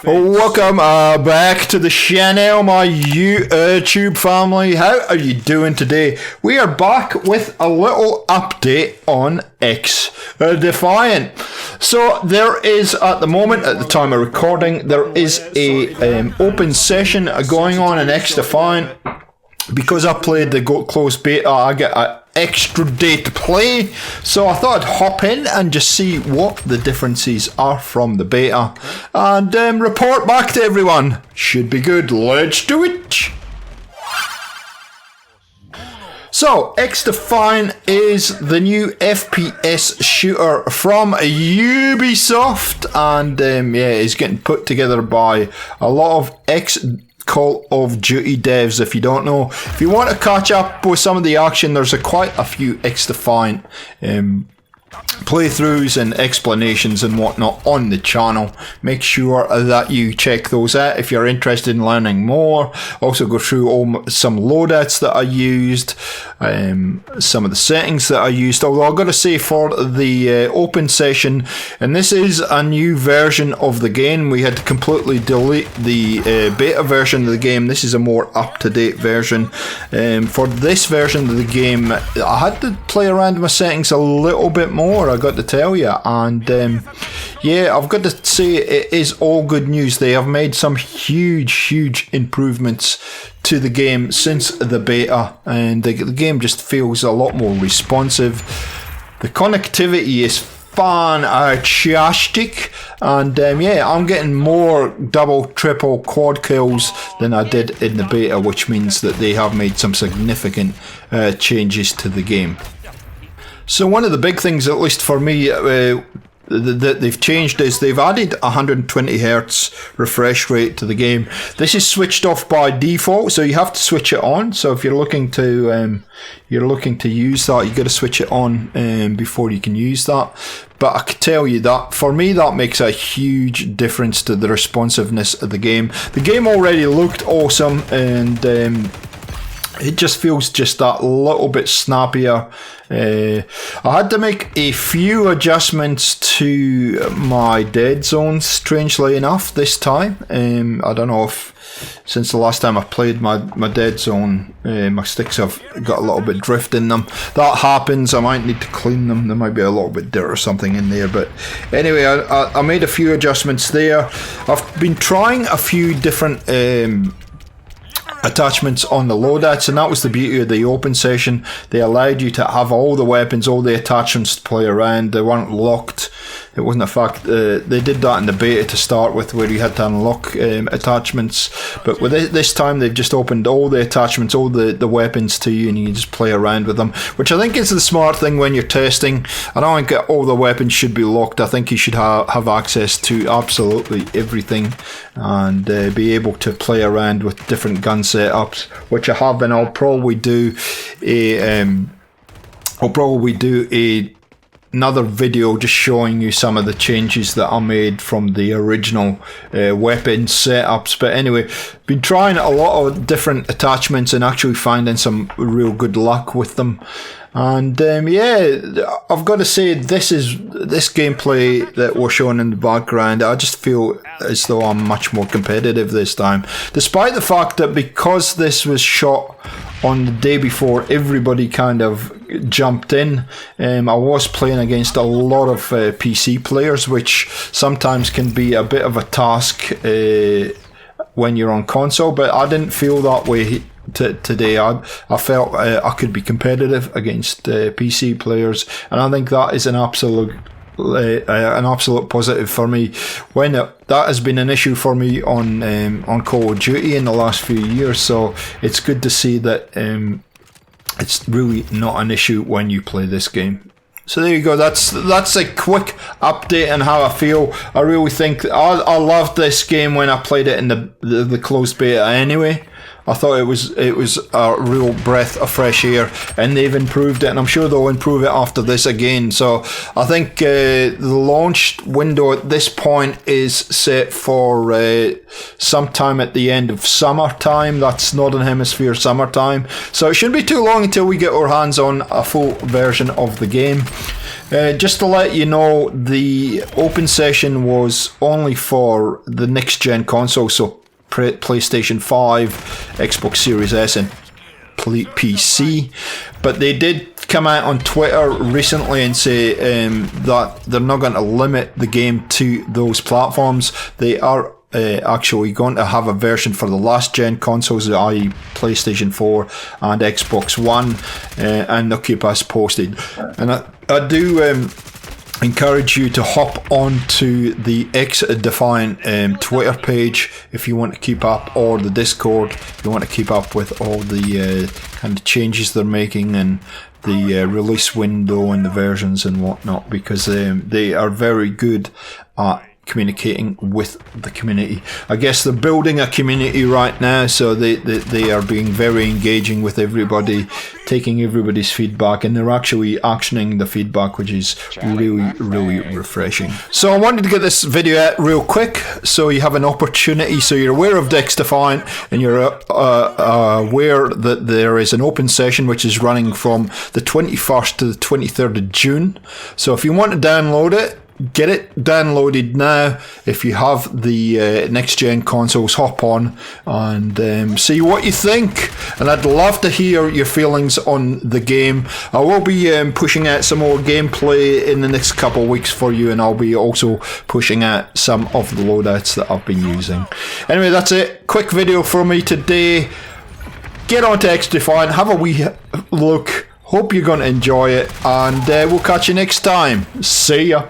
Welcome back to the channel, my YouTube family. How are you doing today? We are back with a little update on Xdefiant. So there is, at the moment, at the time of recording, there is a open session going on in Xdefiant. Because I played the closed beta, I get an extra day to play, so I thought I'd hop in and just see what the differences are from the beta and report back to everyone. Should be good. Let's do it. So, Xdefiant is the new FPS shooter from Ubisoft, and it's getting put together by a lot of Call of Duty devs. If you don't know, if you want to catch up with some of the action, there's quite a few Xdefiant playthroughs and explanations and whatnot on the channel. Make sure that you check those out if you're interested in learning more. Also go through some loadouts that I used, some of the settings that I used. Although I've got to say, for the open session, and this is a new version of the game, we had to completely delete the beta version of the game. This is a more up-to-date version. For this version of the game, I had to play around with my settings a little bit more, I got to tell you, and I've got to say it is all good news. They have made some huge improvements to the game since the beta, and the game just feels a lot more responsive. The connectivity is fantastic, and I'm getting more double, triple, quad kills than I did in the beta, which means that they have made some significant changes to the game. So one of the big things, at least for me, that they've changed is they've added 120Hz refresh rate to the game. This is switched off by default, so you have to switch it on. So if you're looking to use that, you got to switch it on before you can use that. But I can tell you that for me, that makes a huge difference to the responsiveness of the game. The game already looked awesome, and it just feels just that little bit snappier. I had to make a few adjustments to my dead zones, strangely enough, this time. I don't know if since the last time I played my dead zone, my sticks have got a little bit drift in them. That happens. I might need to clean them. There might be a little bit dirt or something in there. But anyway, I made a few adjustments there. I've been trying a few different attachments on the loadouts, and that was the beauty of the open session. They allowed you to have all the weapons, all the attachments to play around. They weren't locked. It wasn't a fact. They did that in the beta to start with, where you had to unlock attachments. But with this time, they've just opened all the attachments, all the weapons to you, and you can just play around with them, which I think is the smart thing when you're testing. I don't think all the weapons should be locked. I think you should have access to absolutely everything, and be able to play around with different gun setups, which I have, and I'll probably do another video just showing you some of the changes that I made from the original weapon setups. But anyway, been trying a lot of different attachments and actually finding some real good luck with them. And I've got to say, this gameplay that we're showing in the background, I just feel as though I'm much more competitive this time, despite the fact that because this was shot on the day before everybody kind of jumped in. I was playing against a lot of PC players, which sometimes can be a bit of a task when you're on console, but I didn't feel that way today. I felt I could be competitive against PC players, and I think that is an absolute positive for me. When that has been an issue for me on Call of Duty in the last few years, so it's good to see that it's really not an issue when you play this game. So there you go. That's a quick update on how I feel. I really think I loved this game when I played it in the closed beta anyway. I thought it was a real breath of fresh air, and they've improved it, and I'm sure they'll improve it after this again. So I think the launch window at this point is set for sometime at the end of summertime. That's Northern Hemisphere summertime. So it shouldn't be too long until we get our hands on a full version of the game. Just to let you know, the open session was only for the next gen console, so PlayStation 5, Xbox Series S and PC, but they did come out on Twitter recently and say that they're not going to limit the game to those platforms. They are actually going to have a version for the last gen consoles, i.e. PlayStation 4 and Xbox One, and they'll keep us posted. And I do encourage you to hop on to the Xdefiant Twitter page if you want to keep up, or the Discord if you want to keep up with all the kind of changes they're making and the release window and the versions and whatnot, because they are very good at communicating with the community. I guess they're building a community right now, so they are being very engaging with everybody, taking everybody's feedback, and they're actually actioning the feedback, which is really refreshing. So I wanted to get this video out real quick so you have an opportunity, so you're aware of Xdefiant and you're aware that there is an open session which is running from the 21st to the 23rd of June. So if you want to download it, get it downloaded now. If you have the next gen consoles, hop on and see what you think, and I'd love to hear your feelings on the game. I will be pushing out some more gameplay in the next couple of weeks for you, and I'll be also pushing out some of the loadouts that I've been using. Anyway, that's it. Quick video from me today. Get on to Xdefiant, have a wee look. Hope you're going to enjoy it, and we'll catch you next time. See ya.